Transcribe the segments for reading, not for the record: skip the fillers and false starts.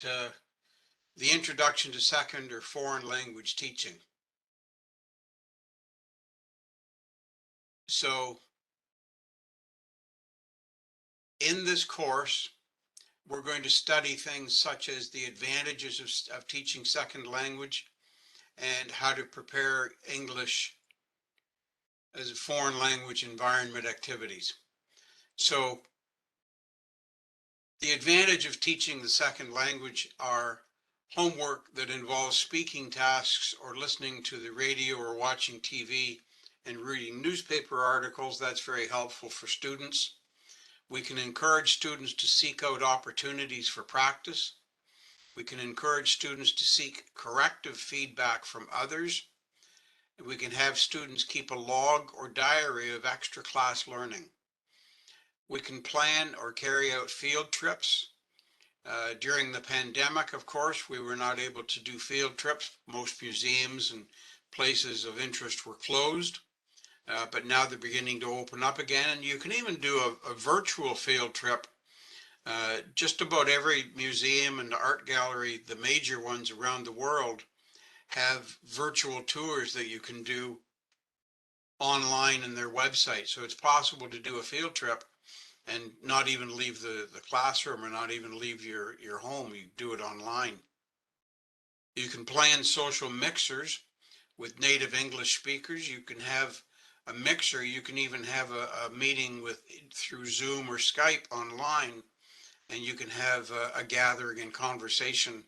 uh, the introduction to second or foreign language teaching. So in this course, we're going to study things such as the advantages of teaching second language and how to prepare English as a foreign language environment activities. So the advantage of teaching the second language are homework that involves speaking tasks or listening to the radio or watching TV and reading newspaper articles. That's very helpful for students. We can encourage students to seek out opportunities for practice. We can encourage students to seek corrective feedback from others. We can have students keep a log or diary of extra class learning. We can plan or carry out field trips. During the pandemic, of course, we were not able to do field trips. Most museums and places of interest were closed, but now they're beginning to open up again. And you can even do a virtual field trip. Just about every museum and art gallery, the major ones around the world, have virtual tours that you can do online in their website. So it's possible to do a field trip and not even leave the classroom or not even leave your home. You do it online. You can plan social mixers with native English speakers. You can have a mixer. You can even have a meeting through Zoom or Skype online, and you can have a gathering and conversation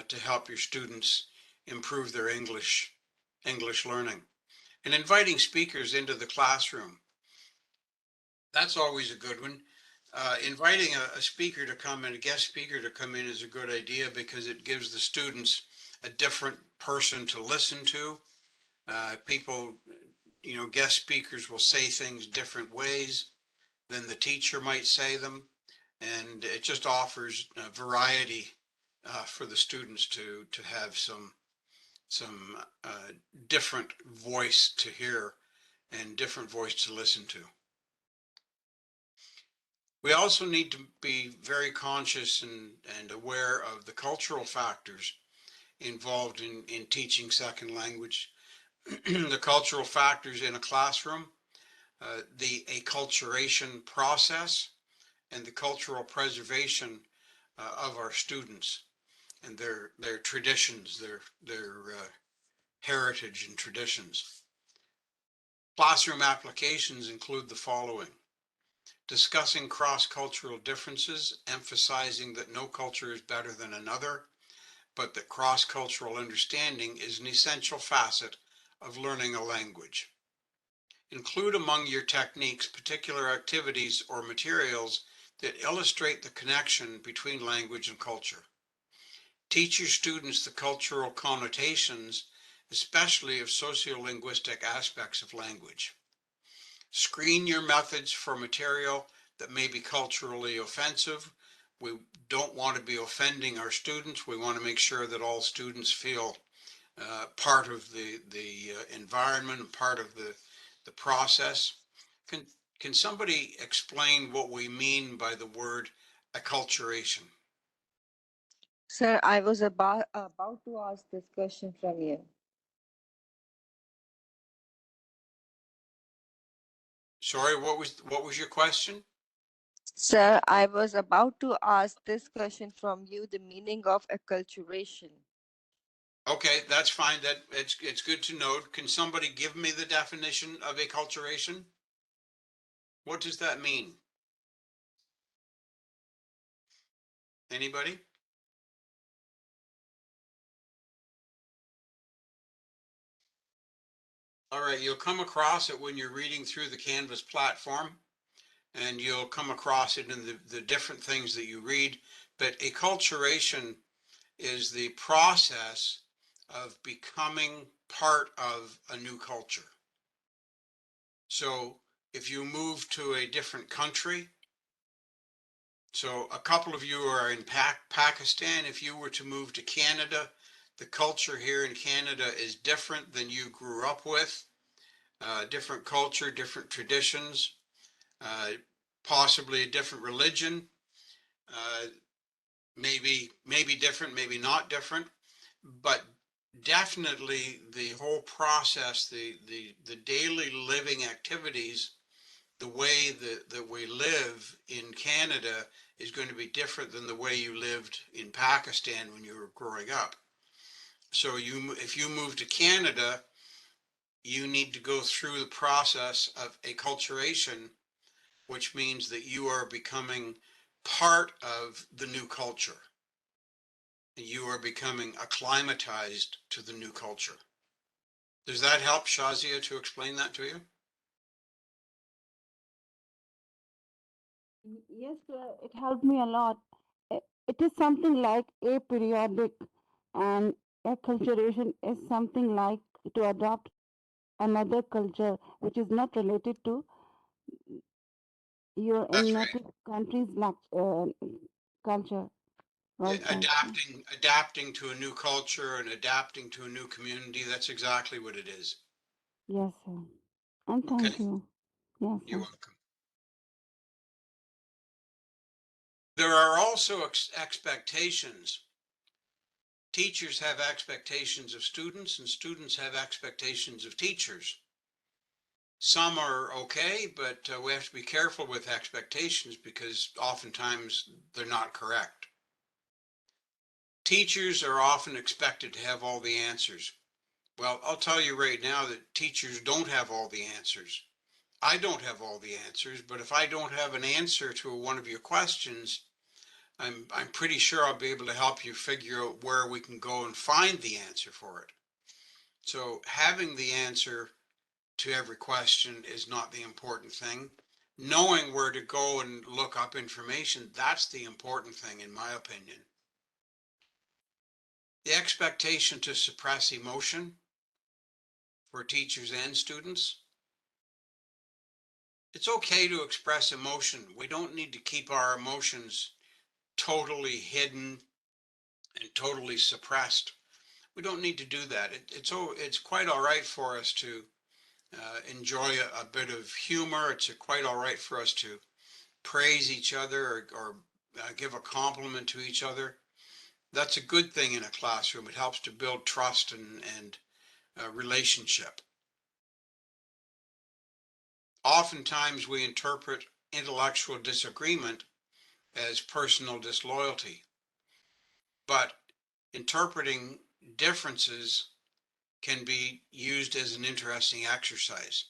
to help your students improve their English learning. And inviting speakers into the classroom. That's always a good one. Inviting a speaker to come in, a guest speaker to come in is a good idea because it gives the students a different person to listen to. People, guest speakers will say things different ways than the teacher might say them. And it just offers variety for the students to have some different voice to hear and different voice to listen to. We also need to be very conscious and aware of the cultural factors involved in teaching second language. The cultural factors in a classroom, the acculturation process, and the cultural preservation of our students and their traditions, their heritage and traditions. Classroom applications include the following: discussing cross-cultural differences, emphasizing that no culture is better than another, but that cross-cultural understanding is an essential facet of learning a language. Include among your techniques particular activities or materials that illustrate the connection between language and culture. Teach your students the cultural connotations, especially of sociolinguistic aspects of language. Screen your methods for material that may be culturally offensive. We don't want to be offending our students. We want to make sure that all students feel part of the environment and part of the process. Can somebody explain what we mean by the word acculturation? Sir, I was about to ask this question from you. Sorry, what was your question? Sir, I was about to ask this question from you, the meaning of acculturation. Okay, that's fine. That it's good to know. Can somebody give me the definition of acculturation? What does that mean? Anybody? All right, you'll come across it when you're reading through the Canvas platform, and you'll come across it in the different things that you read. But acculturation is the process of becoming part of a new culture. So if you move to a different country, so a couple of you are in Pakistan, if you were to move to Canada, the culture here in Canada is different than you grew up with. Different culture, different traditions, uh, possibly a different religion. Uh, maybe different, maybe not different, but definitely the whole process, the daily living activities, the way that we live in Canada is going to be different than the way you lived in Pakistan when you were growing up. So if you move to Canada, you need to go through the process of acculturation, which means that you are becoming part of the new culture. You are becoming acclimatized to the new culture. Does that help, Shazia, to explain that to you? Yes, it helped me a lot. It is something like aperiodic, and acculturation is something like to adopt another culture which is not related to your That's native country's culture. right. Well said. Adapting to a new culture and adapting to a new community. That's exactly what it is. Yes, sir. And Okay, thank you. Yes, you're sir. welcome. There are also expectations. Teachers have expectations of students, and students have expectations of teachers. Some are okay, but we have to be careful with expectations because oftentimes they're not correct. Teachers are often expected to have all the answers. Well, I'll tell you right now that teachers don't have all the answers. I don't have all the answers, but if I don't have an answer to one of your questions, I'm pretty sure I'll be able to help you figure out where we can go and find the answer for it. So having the answer to every question is not the important thing. Knowing where to go and look up information, that's the important thing, in my opinion. The expectation to suppress emotion for teachers and students. It's okay to express emotion. We don't need to keep our emotions totally hidden and totally suppressed. We don't need to do that. It's quite all right for us to enjoy a bit of humor. It's quite all right for us to praise each other or give a compliment to each other. That's a good thing in a classroom. It helps to build trust and relationship. Oftentimes we interpret intellectual disagreement as personal disloyalty, but interpreting differences can be used as an interesting exercise.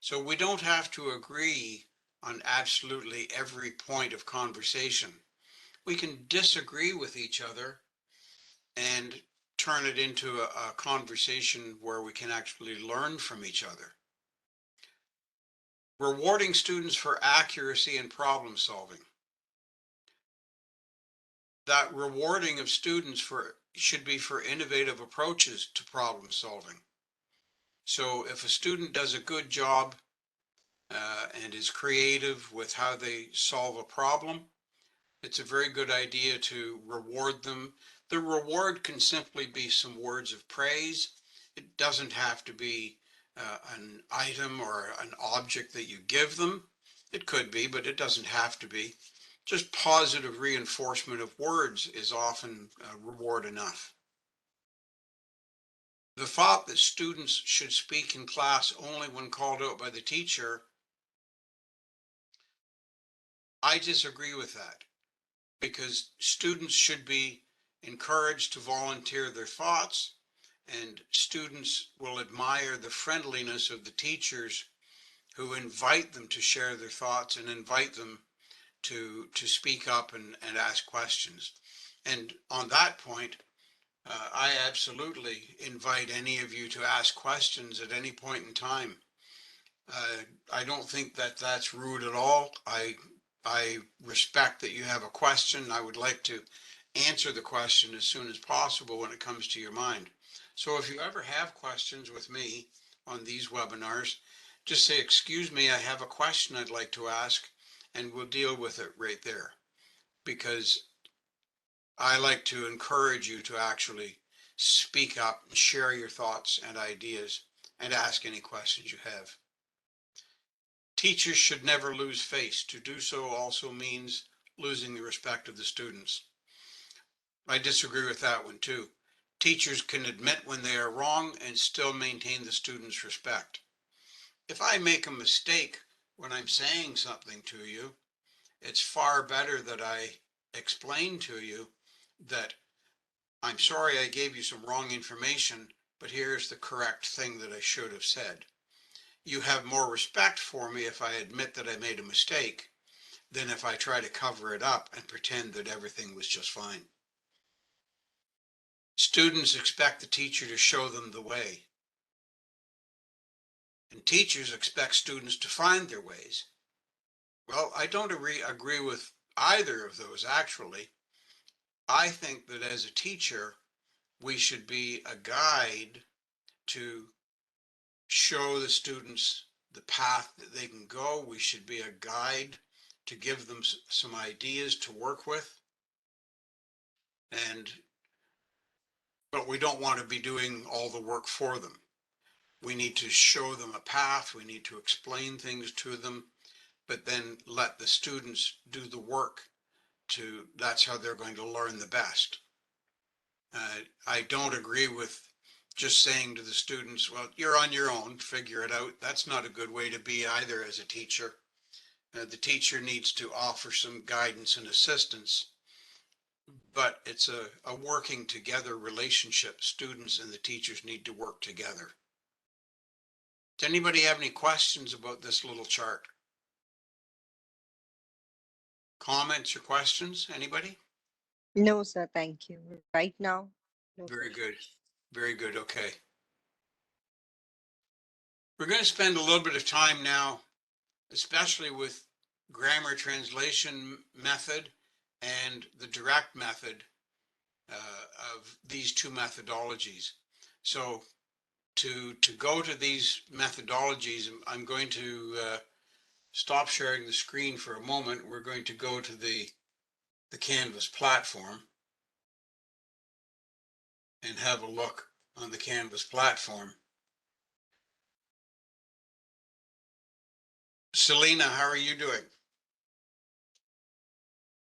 So we don't have to agree on absolutely every point of conversation. We can disagree with each other and turn it into a conversation where we can actually learn from each other. Rewarding students for accuracy and problem solving. That rewarding of students for should be for innovative approaches to problem solving. So if a student does a good job and is creative with how they solve a problem, it's a very good idea to reward them. The reward can simply be some words of praise. It doesn't have to be an item or an object that you give them. It could be, but it doesn't have to be. Just positive reinforcement of words is often reward enough. The thought that students should speak in class only when called out by the teacher, I disagree with that because students should be encouraged to volunteer their thoughts, and students will admire the friendliness of the teachers who invite them to share their thoughts and invite them to speak up and ask questions. And on that point, I absolutely invite any of you to ask questions at any point in time. I don't think that that's rude at all. I respect that you have a question. I would like to answer the question as soon as possible when it comes to your mind. So if you ever have questions with me on these webinars, just say, excuse me, I have a question I'd like to ask, and we'll deal with it right there. Because I like to encourage you to actually speak up and share your thoughts and ideas and ask any questions you have. Teachers should never lose face. To do so also means losing the respect of the students. I disagree with that one too. Teachers can admit when they are wrong and still maintain the student's respect. If I make a mistake when I'm saying something to you, it's far better that I explain to you that I'm sorry I gave you some wrong information, but here's the correct thing that I should have said. You have more respect for me if I admit that I made a mistake than if I try to cover it up and pretend that everything was just fine. Students expect the teacher to show them the way, and teachers expect students to find their ways. Well, I don't agree with either of those, actually. I think that as a teacher, we should be a guide to show the students the path that they can go. We should be a guide to give them some ideas to work with. But we don't want to be doing all the work for them. We need to show them a path. We need to explain things to them, but then let the students do the work that's how they're going to learn the best. I don't agree with just saying to the students, well, you're on your own, figure it out. That's not a good way to be either as a teacher. The teacher needs to offer some guidance and assistance, but it's a working together relationship. Students and the teachers need to work together. Does anybody have any questions about this little chart? Comments or questions? Anybody? No, sir, thank you. Right now, no Very good. questions. Very good. Okay. We're going to spend a little bit of time now, especially with grammar translation method and the direct method of these two methodologies. So to go to these methodologies, I'm going to stop sharing the screen for a moment. We're going to go to the Canvas platform and have a look on the Canvas platform. Selena, how are you doing?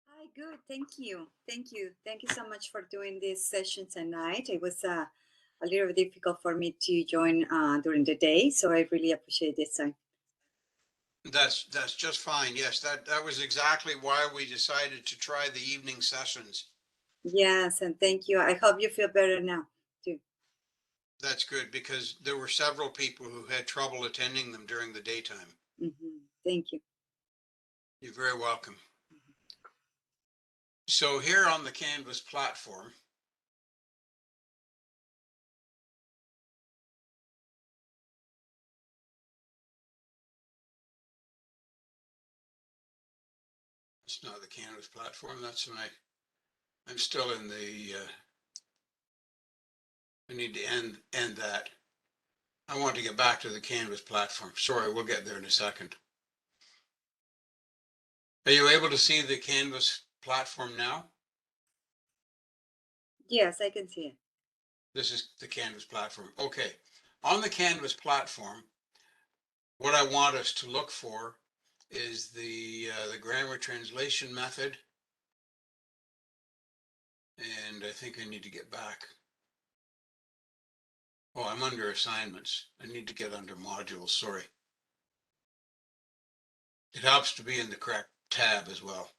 Hi, good. Thank you. Thank you. Thank you so much for doing this session tonight. It was a little difficult for me to join during the day, so I really appreciate this time. That's just fine. Yes, that was exactly why we decided to try the evening sessions. Yes, and thank you. I hope you feel better now, too. That's good because there were several people who had trouble attending them during the daytime. Thank you. You're very welcome. So here on the Canvas platform, it's not the Canvas platform, that's I'm still in the, I need to end that. I want to get back to the Canvas platform. Sorry, we'll get there in a second. Are you able to see the Canvas platform now? Yes, I can see it. This is the Canvas platform. Okay. On the Canvas platform, what I want us to look for is the grammar translation method. And I think I need to get back. Oh, I'm under assignments. I need to get under modules, sorry. It helps to be in the correct tab as well.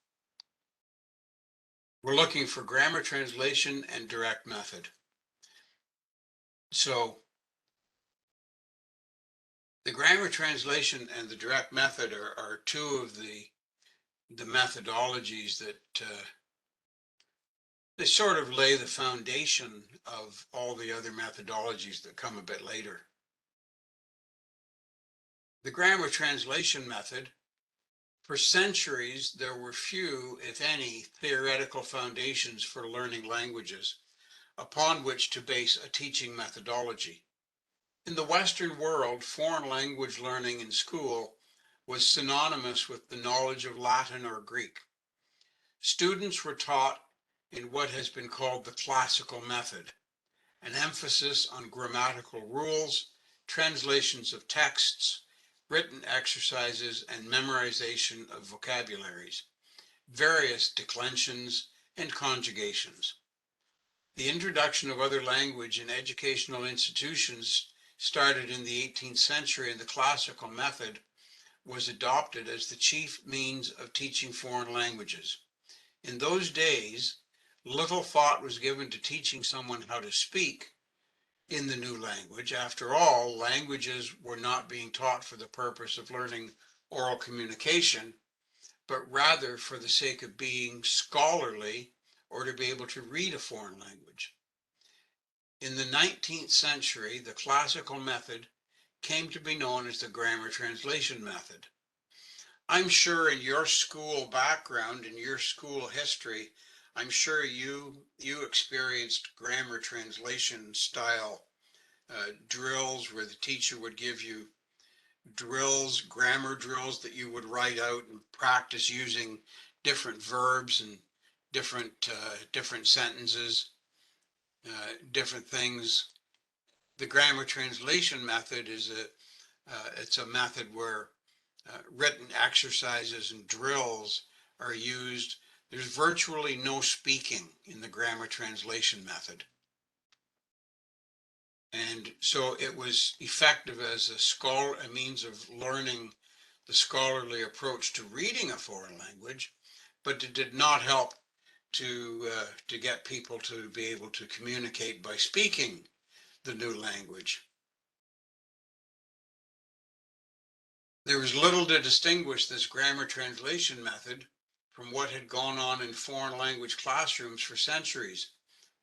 We're looking for grammar translation and direct method. So the grammar translation and the direct method are two of the methodologies that they sort of lay the foundation of all the other methodologies that come a bit later. The grammar translation method, for centuries, there were few, if any, theoretical foundations for learning languages upon which to base a teaching methodology. In the Western world, foreign language learning in school was synonymous with the knowledge of Latin or Greek. Students were taught in what has been called the classical method, an emphasis on grammatical rules, translations of texts, written exercises, and memorization of vocabularies, various declensions, and conjugations. The introduction of other language in educational institutions started in the 18th century, and the classical method was adopted as the chief means of teaching foreign languages. In those days, little thought was given to teaching someone how to speak in the new language. After all, languages were not being taught for the purpose of learning oral communication, but rather for the sake of being scholarly or to be able to read a foreign language. In the 19th century, the classical method came to be known as the grammar translation method. I'm sure in your school background, in your school history, I'm sure you experienced grammar translation style drills where the teacher would give you drills, grammar drills that you would write out and practice using different verbs and different sentences, different things. The grammar translation method is it's a method where written exercises and drills are used. There's virtually no speaking in the grammar translation method. And so it was effective as a means of learning the scholarly approach to reading a foreign language, but it did not help to get people to be able to communicate by speaking the new language. There was little to distinguish this grammar translation method from what had gone on in foreign language classrooms for centuries,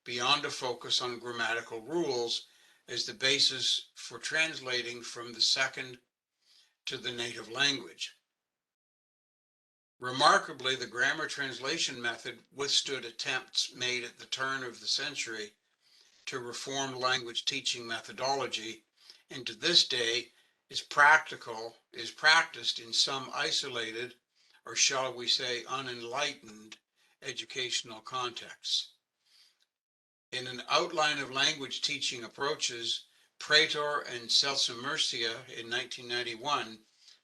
beyond a focus on grammatical rules as the basis for translating from the second to the native language. Remarkably, the grammar translation method withstood attempts made at the turn of the century to reform language teaching methodology, and to this day is practiced in some isolated, or shall we say unenlightened, educational contexts. In an outline of language teaching approaches, Praetor and Celso-Murcia in 1991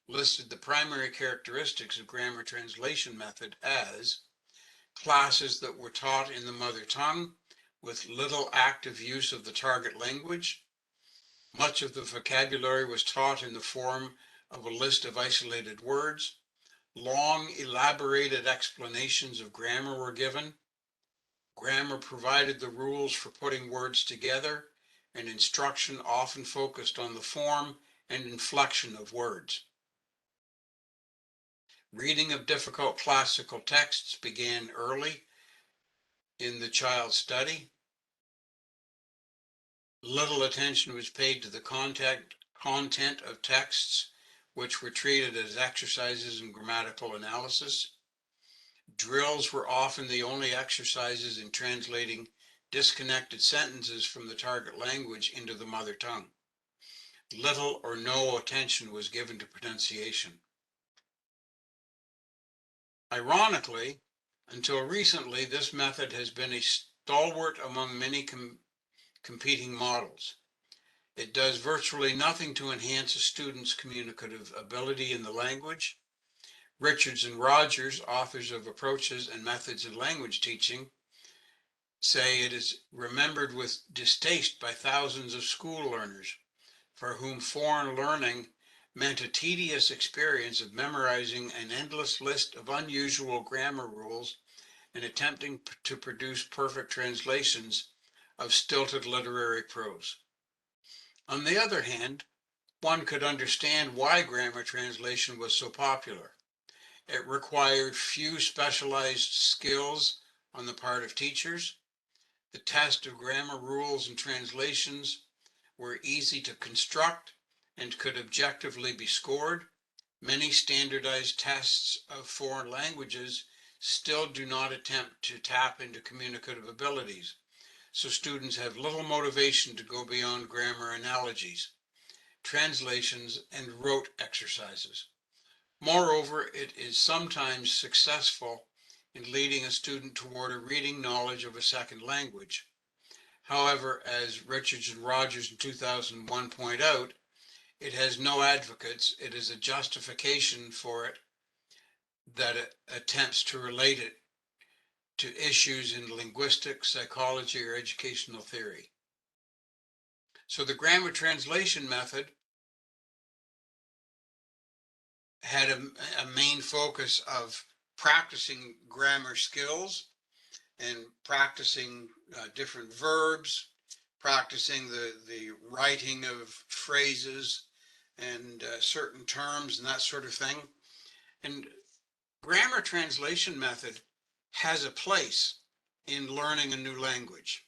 listed the primary characteristics of grammar translation method as classes that were taught in the mother tongue with little active use of the target language. Much of the vocabulary was taught in the form of a list of isolated words. Long, elaborated explanations of grammar were given. Grammar provided the rules for putting words together, and instruction often focused on the form and inflection of words. Reading of difficult classical texts began early in the child's study. Little attention was paid to the content of texts, which were treated as exercises in grammatical analysis. Drills were often the only exercises in translating disconnected sentences from the target language into the mother tongue. Little or no attention was given to pronunciation. Ironically, until recently, this method has been a stalwart among many competing models. It does virtually nothing to enhance a student's communicative ability in the language. Richards and Rogers, authors of Approaches and Methods in Language Teaching, say it is remembered with distaste by thousands of school learners for whom foreign learning meant a tedious experience of memorizing an endless list of unusual grammar rules and attempting to produce perfect translations of stilted literary prose. On the other hand, one could understand why grammar translation was so popular. It required few specialized skills on the part of teachers. The test of grammar rules and translations were easy to construct and could objectively be scored. Many standardized tests of foreign languages still do not attempt to tap into communicative abilities, so students have little motivation to go beyond grammar analogies, translations, and rote exercises. Moreover, it is sometimes successful in leading a student toward a reading knowledge of a second language. However, as Richards and Rogers in 2001 point out, it has no advocates. It is a justification for it that it attempts to relate it to issues in linguistics, psychology, or educational theory. So the grammar translation method had a main focus of practicing grammar skills and practicing different verbs, practicing the writing of phrases and certain terms and that sort of thing. And grammar translation method has a place in learning a new language,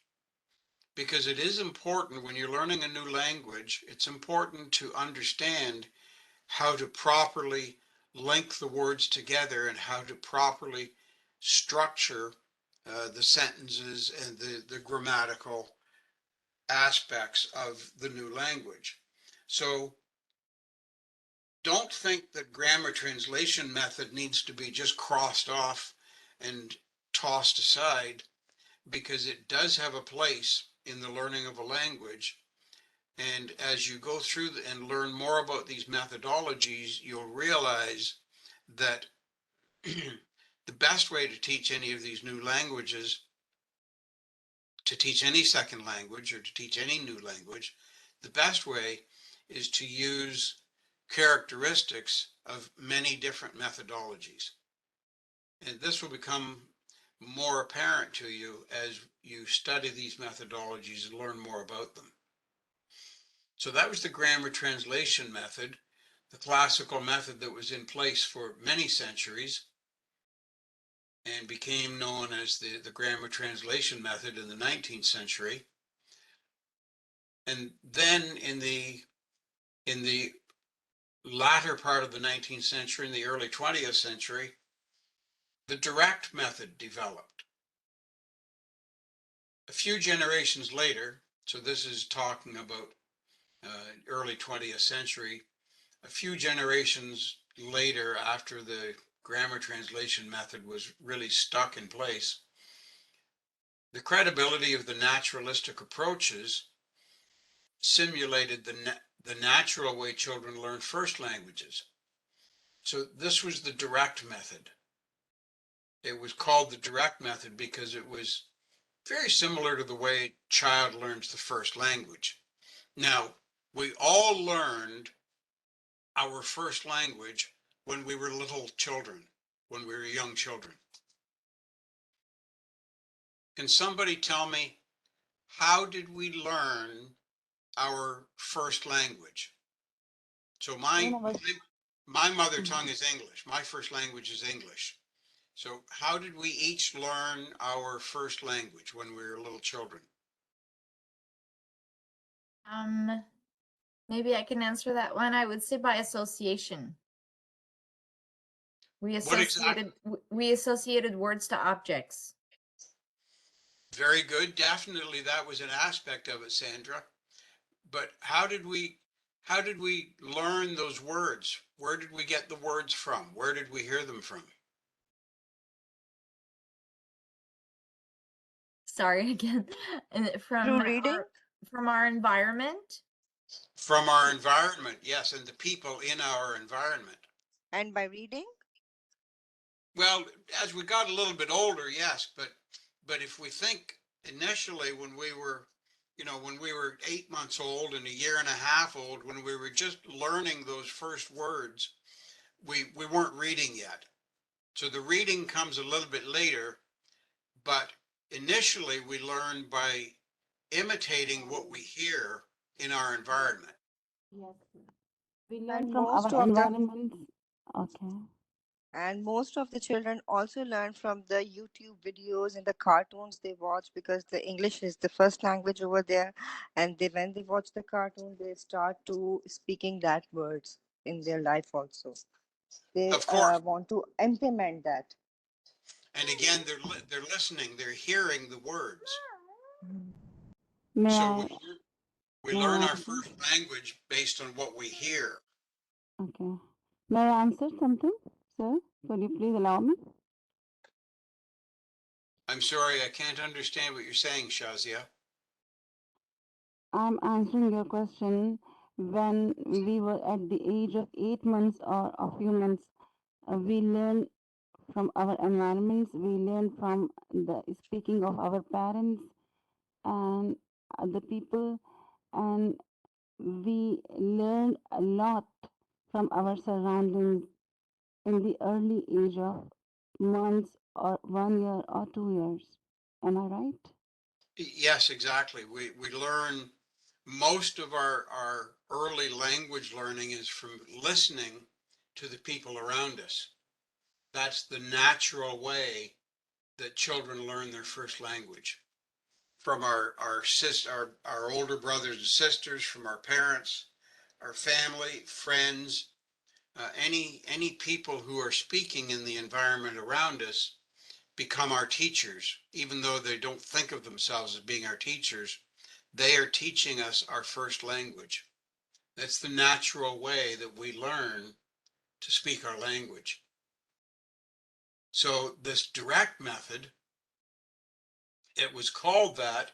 because it is important when you're learning a new language, it's important to understand how to properly link the words together and how to properly structure the sentences and the grammatical aspects of the new language. So don't think that grammar translation method needs to be just crossed off and tossed aside, because it does have a place in the learning of a language. And as you go through and learn more about these methodologies, you'll realize that the best way to teach any of these new languages, to teach any second language or to teach any new language, the best way is to use characteristics of many different methodologies. And this will become more apparent to you as you study these methodologies and learn more about them. So that was the grammar translation method, the classical method that was in place for many centuries and became known as the grammar translation method in the 19th century. And then in the latter part of the 19th century, in the early 20th century, the direct method developed. A few generations later, so this is talking about early 20th century, a few generations later, after the grammar translation method was really stuck in place, the credibility of the naturalistic approaches simulated the natural way children learn first languages. So this was the direct method. It was called the direct method because it was very similar to the way a child learns the first language. Now, we all learned our first language when we were little children, when we were young children. Can somebody tell me, how did we learn our first language? So my mother tongue is English. My first language is English. So how did we each learn our first language when we were little children? Maybe I can answer that one. I would say by association. We associated words to objects. Very good. Definitely that was an aspect of it, Sandra. But how did we learn those words? Where did we get the words from? Where did we hear them from? Sorry again. Through reading? From our environment. From our environment, yes, and the people in our environment. And by reading? Well, as we got a little bit older, yes, but if we think initially when we were, when we were 8 months old and a year and a half old, when we were just learning those first words, we weren't reading yet. So the reading comes a little bit later, but initially we learn by imitating what we hear in our environment. Yes. We learn And from most our of the environment. Okay. and most of the children also learn from the YouTube videos and the cartoons they watch, because the English is the first language over there, and when they watch the cartoon, they start to speaking that words in their life also. They Of course. want to implement that. And again, they're listening, they're hearing the words. May So I? we May learn I our answer? first language based on what we hear. Okay. May I answer something, sir? Could you please allow me? I'm sorry, I can't understand what you're saying, Shazia. I'm answering your question. When we were at the age of 8 months or a few months, we learn from our environments. We learn from the speaking of our parents and other people, and we learn a lot from our surroundings in the early age of months or 1 year or 2 years. Am I right? Yes, exactly. We learn most of our early language learning is from listening to the people around us. That's the natural way that children learn their first language. From our older brothers and sisters, from our parents, our family, friends, any people who are speaking in the environment around us become our teachers, even though they don't think of themselves as being our teachers. They are teaching us our first language. That's the natural way that we learn to speak our language. So this direct method, it was called that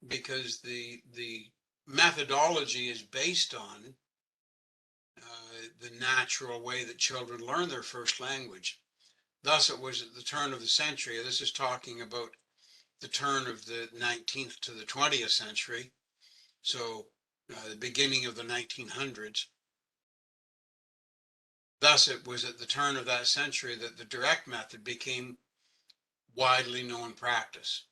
because the methodology is based on the natural way that children learn their first language. Thus, it was at the turn of the century. This is talking about the turn of the 19th to the 20th century. So the beginning of the 1900s. Thus, it was at the turn of that century that the direct method became widely known practice.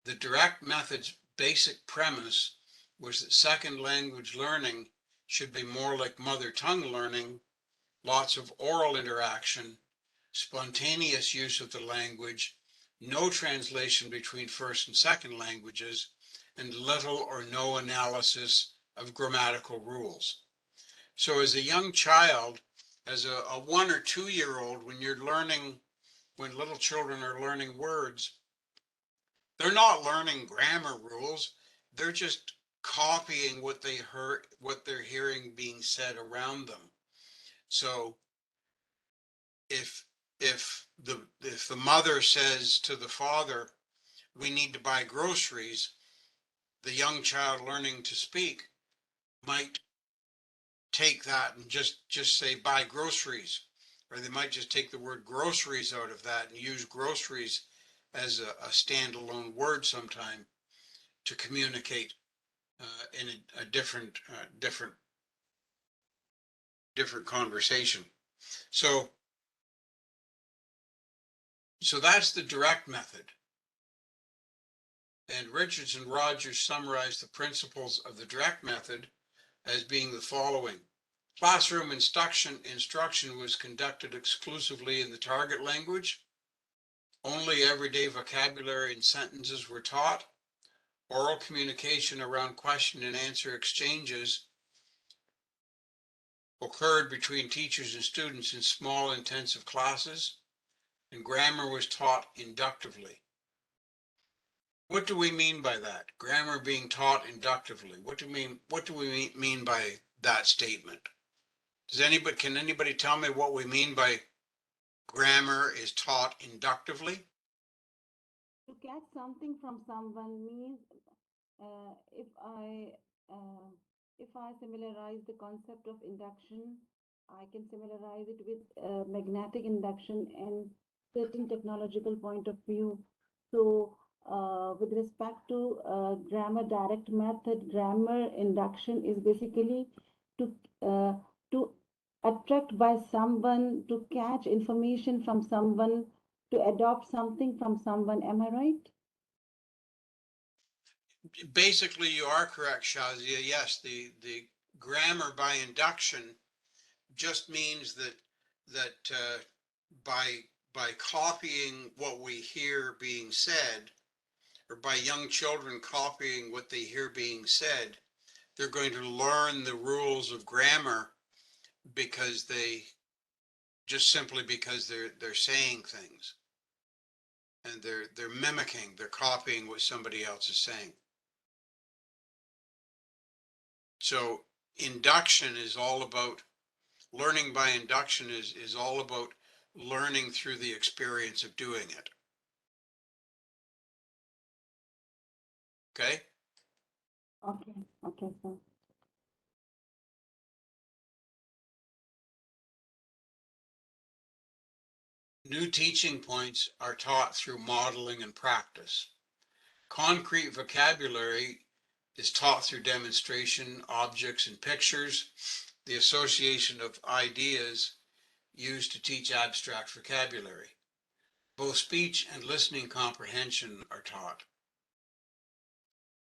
The direct method's basic premise was that second language learning should be more like mother tongue learning, lots of oral interaction, spontaneous use of the language, no translation between first and second languages, and little or no analysis of grammatical rules. So as a young child, as a 1 or 2 year old, when little children are learning words, they're not learning grammar rules. They're just copying what they heard, what they're hearing being said around them. So if the mother says to the father, we need to buy groceries, the young child learning to speak might take that and just say buy groceries, or they might just take the word groceries out of that and use groceries as a standalone word sometime to communicate in a different conversation. So that's the direct method. And Richards and Rogers summarized the principles of the direct method as being the following. Classroom instruction was conducted exclusively in the target language. Only everyday vocabulary and sentences were taught. Oral communication around question and answer exchanges occurred between teachers and students in small intensive classes, and grammar was taught inductively. What do we mean by that? Grammar being taught inductively. What do we mean by that statement? Can anybody tell me what we mean by grammar is taught inductively? To catch something from someone means uh, if I uh, if I similarize the concept of induction, I can similarize it with magnetic induction and certain technological point of view. So, with respect to grammar direct method, grammar induction is basically to uh, to attract by someone, to catch information from someone, to adopt something from someone. Am I right? Basically, you are correct, Shazia. Yes, the grammar by induction just means that by copying what we hear being said, or by young children copying what they hear being said, they're going to learn the rules of grammar because they're saying things, and they're copying what somebody else is saying. So induction is all about learning by induction is all about learning through the experience of doing it. Okay? Okay, okay, sir. New teaching points are taught through modeling and practice. Concrete vocabulary is taught through demonstration, objects, and pictures, the association of ideas used to teach abstract vocabulary. Both speech and listening comprehension are taught.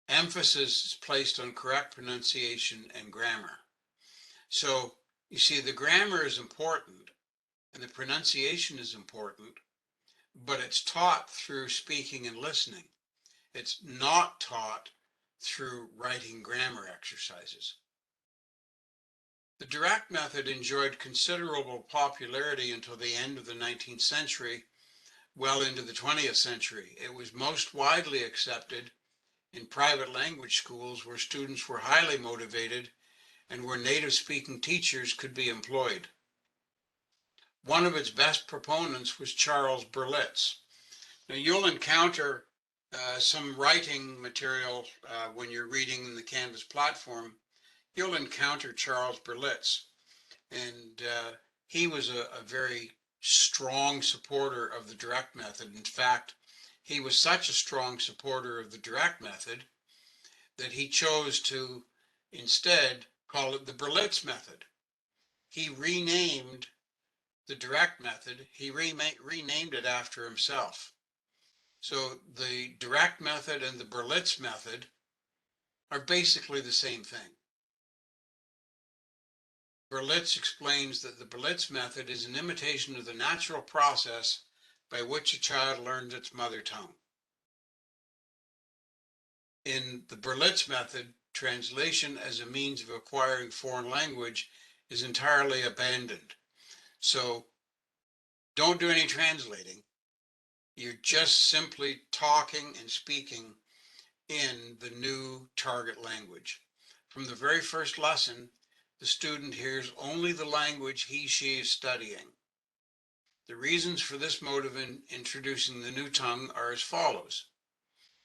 Emphasis is placed on correct pronunciation and grammar. So you see, the grammar is important and the pronunciation is important, but it's taught through speaking and listening. It's not taught through writing grammar exercises. The direct method enjoyed considerable popularity until the end of the 19th century, well into the 20th century. It was most widely accepted in private language schools where students were highly motivated and where native speaking teachers could be employed. One of its best proponents was Charles Berlitz. Now you'll encounter some writing material when you're reading the Canvas platform. You'll encounter Charles Berlitz, and he was a very strong supporter of the direct method. In fact, he was such a strong supporter of the direct method that he chose to instead call it the Berlitz method. He renamed the direct method, he renamed it after himself. So the direct method and the Berlitz method are basically the same thing. Berlitz explains that the Berlitz method is an imitation of the natural process by which a child learns its mother tongue. In the Berlitz method, translation as a means of acquiring foreign language is entirely abandoned. So don't do any translating. You're just simply talking and speaking in the new target language. From the very first lesson, the student hears only the language he/she is studying. The reasons for this mode of introducing the new tongue are as follows.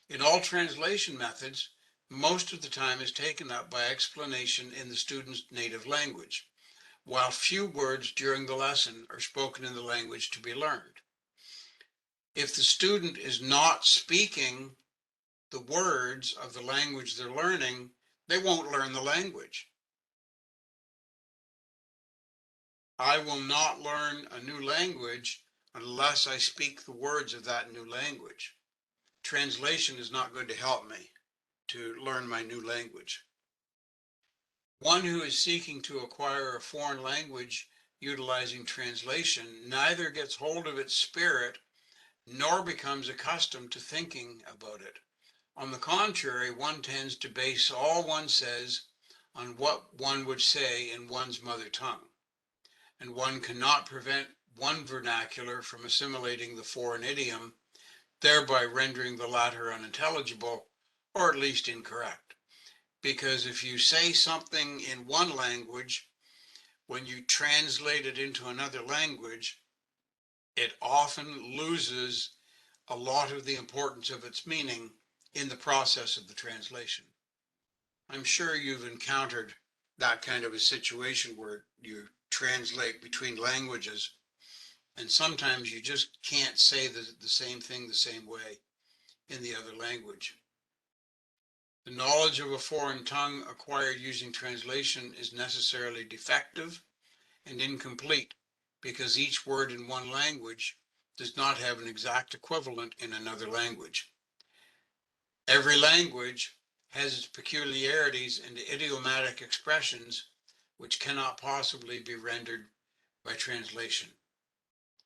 In all translation methods, most of the time is taken up by explanation in the student's native language, while few words during the lesson are spoken in the language to be learned. If the student is not speaking the words of the language they're learning, they won't learn the language. I will not learn a new language unless I speak the words of that new language. Translation is not going to help me to learn my new language. One who is seeking to acquire a foreign language utilizing translation neither gets hold of its spirit nor becomes accustomed to thinking about it. On the contrary, one tends to base all one says on what one would say in one's mother tongue, and one cannot prevent one vernacular from assimilating the foreign idiom, thereby rendering the latter unintelligible, or at least incorrect. Because if you say something in one language, when you translate it into another language, it often loses a lot of the importance of its meaning in the process of the translation. I'm sure you've encountered that kind of a situation where you translate between languages and sometimes you just can't say the same thing the same way in the other language. The knowledge of a foreign tongue acquired using translation is necessarily defective and incomplete because each word in one language does not have an exact equivalent in another language. Every language has its peculiarities and idiomatic expressions which cannot possibly be rendered by translation.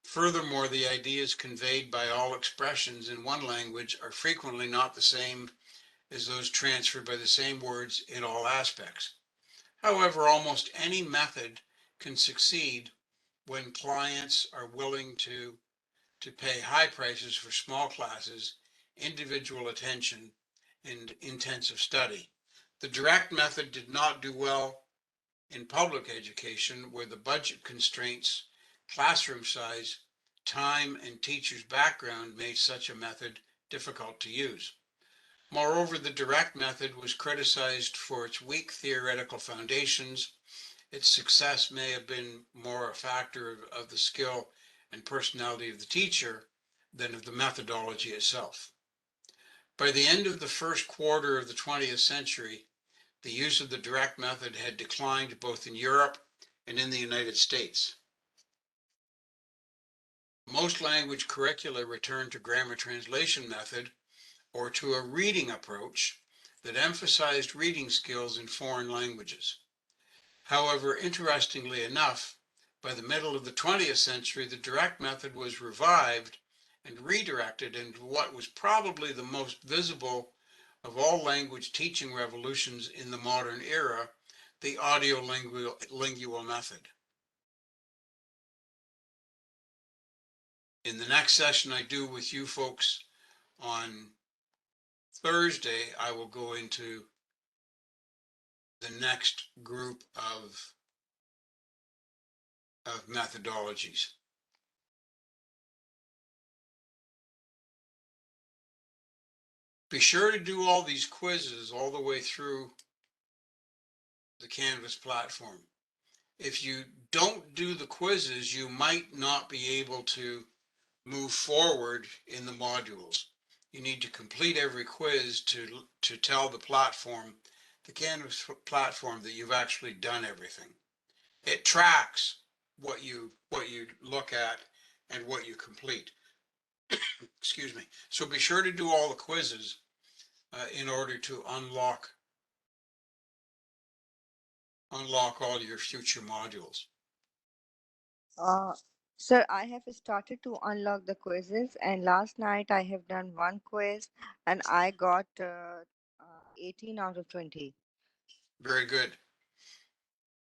Furthermore, the ideas conveyed by all expressions in one language are frequently not the same as those transferred by the same words in all aspects. However, almost any method can succeed when clients are willing to pay high prices for small classes, individual attention, and intensive study. The direct method did not do well in public education where the budget constraints, classroom size, time, and teacher's background made such a method difficult to use. Moreover, the direct method was criticized for its weak theoretical foundations. Its success may have been more a factor of the skill and personality of the teacher than of the methodology itself. By the end of the first quarter of the 20th century, the use of the direct method had declined both in Europe and in the United States. Most language curricula returned to grammar translation method or to a reading approach that emphasized reading skills in foreign languages. However, interestingly enough, by the middle of the 20th century, the direct method was revived and redirected into what was probably the most visible of all language teaching revolutions in the modern era, the audio-lingual method. In the next session I do with you folks on Thursday, I will go into the next group of methodologies. Be sure to do all these quizzes all the way through the Canvas platform. If you don't do the quizzes, you might not be able to move forward in the modules. You need to complete every quiz to tell the platform, the Canvas platform, that you've actually done everything. It tracks what you look at and what you complete. Excuse me. So be sure to do all the quizzes in order to unlock all your future modules. Uh, Sir, I have started to unlock the quizzes, and last night I have done one quiz and I got 18 out of 20. Very good.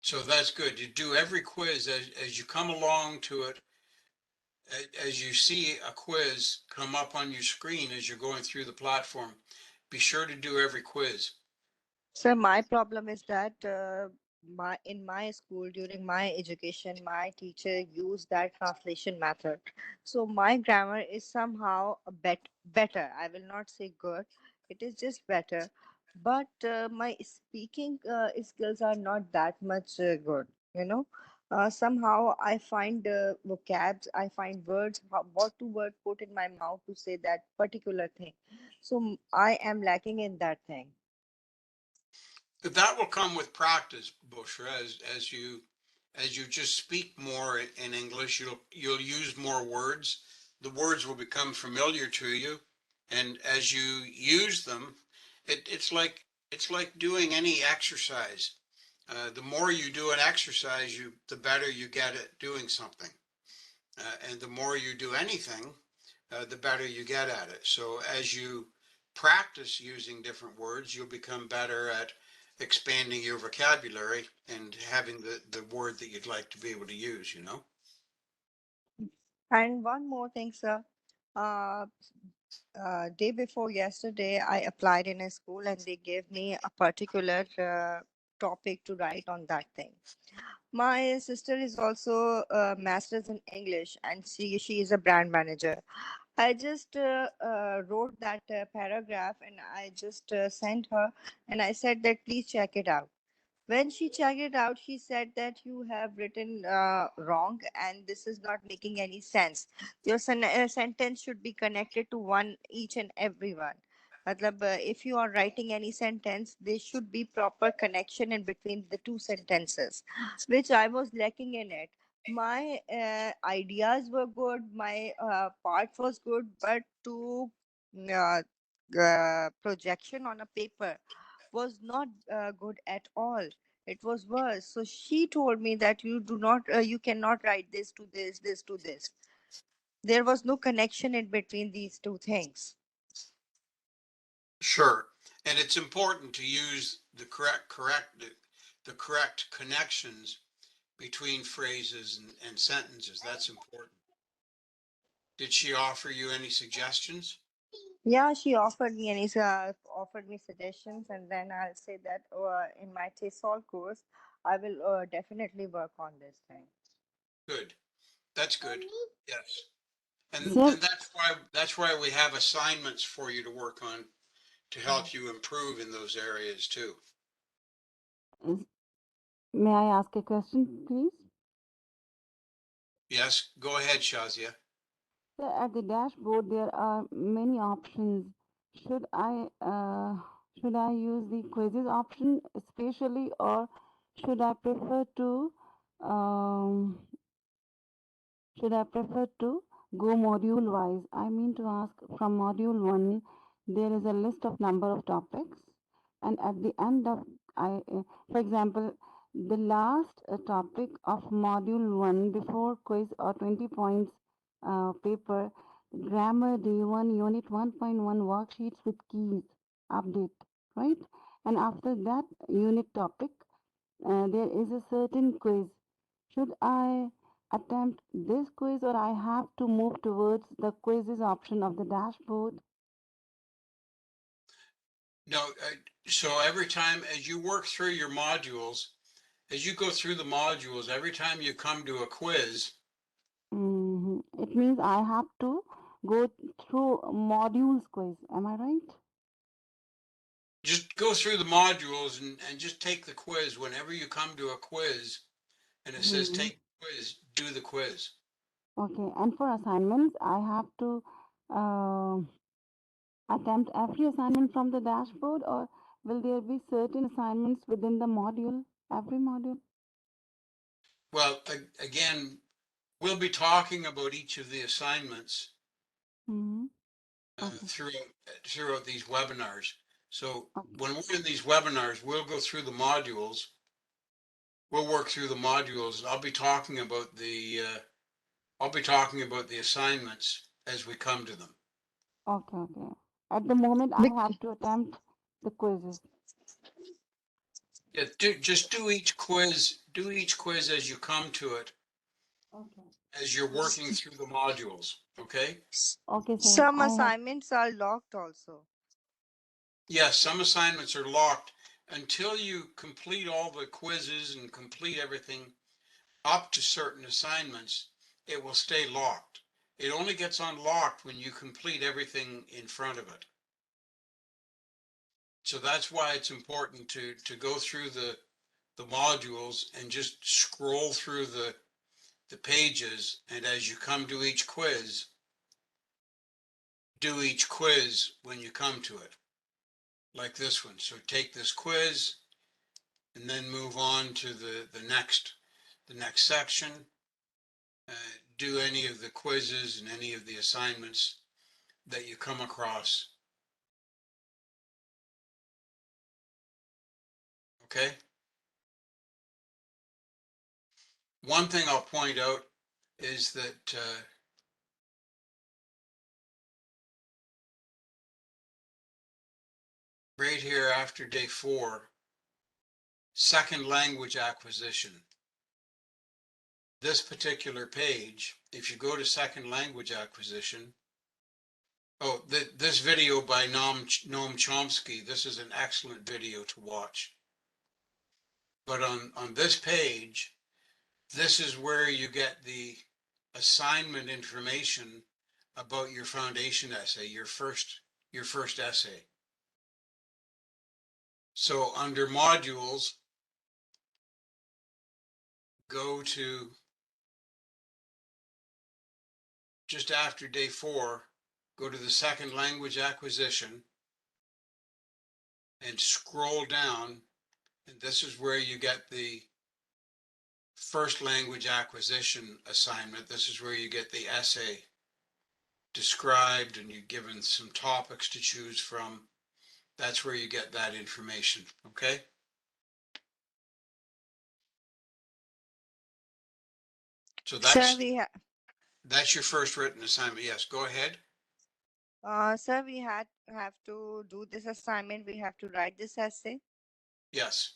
So that's good. You do every quiz as you come along to it. As you see a quiz come up on your screen as you're going through the platform, be sure to do every quiz. So my problem is that in my school during my education, my teacher used that translation method. So my grammar is somehow a better. I will not say good. It is just better. But my speaking skills are not that much good. You know, somehow I find vocabs, I find words, what to word put in my mouth to say that particular thing. So I am lacking in that thing. But that will come with practice, Bushra, as you just speak more in English, you'll use more words. The words will become familiar to you, and as you use them, it's like doing any exercise. The more you do an exercise, the better you get at doing something. And the more you do anything, the better you get at it. So as you practice using different words, you'll become better at expanding your vocabulary and having the word that you'd like to be able to use, you know? And one more thing, sir. Uh, Day before yesterday, I applied in a school and they gave me a particular topic to write on that thing. My sister is also a master's in English and she is a brand manager. I just wrote that paragraph and I just sent her and I said that please check it out. When she checked it out, she said that you have written wrong and this is not making any sense. Your sentence should be connected to one each and every one. Matlab, if you are writing any sentence, there should be proper connection in between the two sentences, which I was lacking in it. My ideas were good, my part was good, but to uh, projection on a paper was not good at all. It was worse. So she told me that you cannot write this to this to this. There was no connection in between these two things. Sure. And it's important to use the correct connections between phrases and sentences. That's important. Did she offer you any suggestions? Yeah, she offered me suggestions, and then I'll say that in my TESOL course, I will definitely work on this thing. Good. That's good. Yes. Sir, And that's why we have assignments for you to work on to help you improve in those areas too. may I ask a question, please? Yes, go ahead, Shazia. So at the dashboard, there are many options. Should should I use the quizzes option especially, or should I prefer to um, should I prefer to go module wise? I mean to ask from module 1, there is a list of number of topics, and at the end of, for example, the last topic of module 1 before quiz or 20 points paper, grammar day 1, unit 1.1 worksheets with keys, update, right? And after that unit topic, there is a certain quiz. Should I attempt this quiz, or I have to move towards the quizzes option of the dashboard? No, so every time as you work through your modules, as you go through the modules, every time you come to a quiz, It means I have to go through modules quiz. Am I right? just go through the modules and just take the quiz. Whenever you come to a quiz and it says Mhm. take the quiz, do the quiz. Okay. And for assignments, I have to uh, attempt every assignment from the dashboard, or will there be certain assignments within the module, every module? Well, again, we'll be talking about each of the assignments Hmm. Okay. throughout these webinars. So Okay. when we're in these webinars, we'll go through the modules. We'll work through the modules, and I'll be talking about the assignments as we come to them. Okay. Okay. At the moment, I have to attempt the quizzes. Yeah, just do each quiz. Do each quiz as you come to it, Okay. as you're working through the modules. Okay. Okay, sir. Some I have. assignments are locked also. Yes, some assignments are locked until you complete all the quizzes and complete everything up to certain assignments. It will stay locked. It only gets unlocked when you complete everything in front of it. So that's why it's important to go through the modules and just scroll through the pages. And as you come to each quiz, do each quiz when you come to it, like this one. So take this quiz and then move on to the next section. Do any of the quizzes and any of the assignments that you come across. Okay. One thing I'll point out is that right here after day 4, second language acquisition. This particular page, if you go to second language acquisition, this video by Noam Chomsky, this is an excellent video to watch. But on this page, this is where you get the assignment information about your foundation essay, your first essay. So under modules, go to just after day 4, go to the second language acquisition and scroll down. And this is where you get the first language acquisition assignment. This is where you get the essay described and you're given some topics to choose from. That's where you get that information. Okay. So Sir, that's your first written assignment. Yes, go ahead. sir, we have to do this assignment. We have to write this essay. Yes.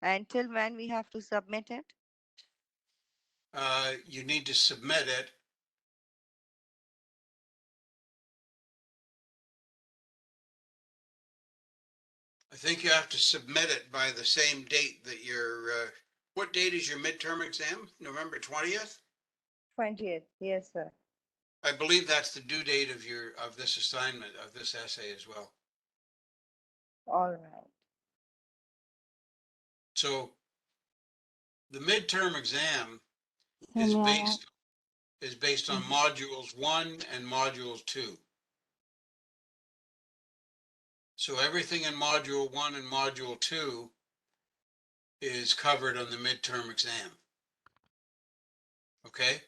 Until when we have to submit it? You need to submit it. I think you have to submit it by the same date that what date is your midterm exam? November 20th? 20th. Yes, sir. I believe that's the due date of this assignment, of this essay as well. All right. So the midterm exam So is may I based on modules 1 and module 2. So everything in module 1 and module 2 is covered on the midterm exam. Okay?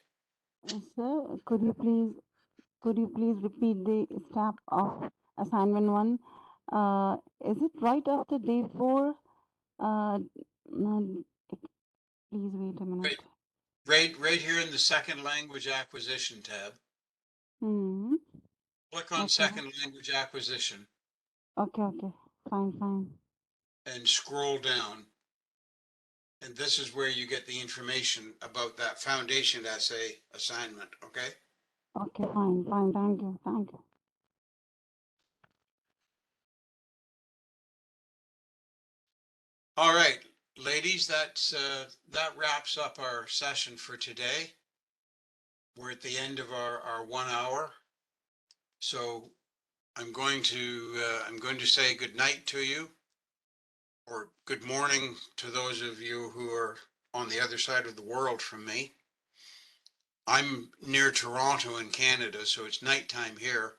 sir, could you please repeat the step of assignment 1? Is it right after day 4? No, please wait a minute. Right here in the second language acquisition tab, Hmm. click on Okay. second language acquisition Okay. Fine. and scroll down. And this is where you get the information about that foundation essay assignment, okay? Okay, fine. Thank you. All right, ladies, that wraps up our session for today. We're at the end of our 1 hour. So I'm going to say good night to you, or good morning to those of you who are on the other side of the world from me. I'm near Toronto in Canada, so it's nighttime here.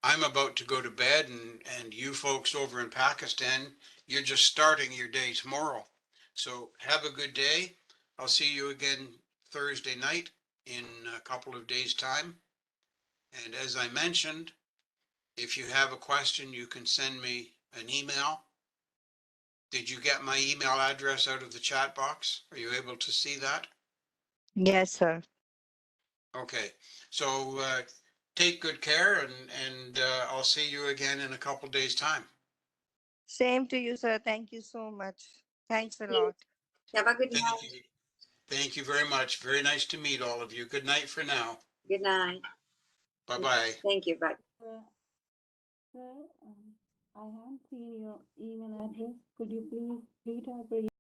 I'm about to go to bed, and you folks over in Pakistan, you're just starting your day tomorrow. So have a good day. I'll see you again Thursday night in a couple of days' time. And as I mentioned, if you have a question, you can send me an email. Did you get my email address out of the chat box? Are you able to see that? Yes, sir. Okay, so take good care, and I'll see you again in a couple days' time. Same to you, sir. Thank you so much. Thanks a lot. Have a good Thank night. you. Thank you very much. Very nice to meet all of you. Good night for now. Good night. Bye-bye. Thank you. Bye. Sir, I haven't seen your email address. Could you please read out your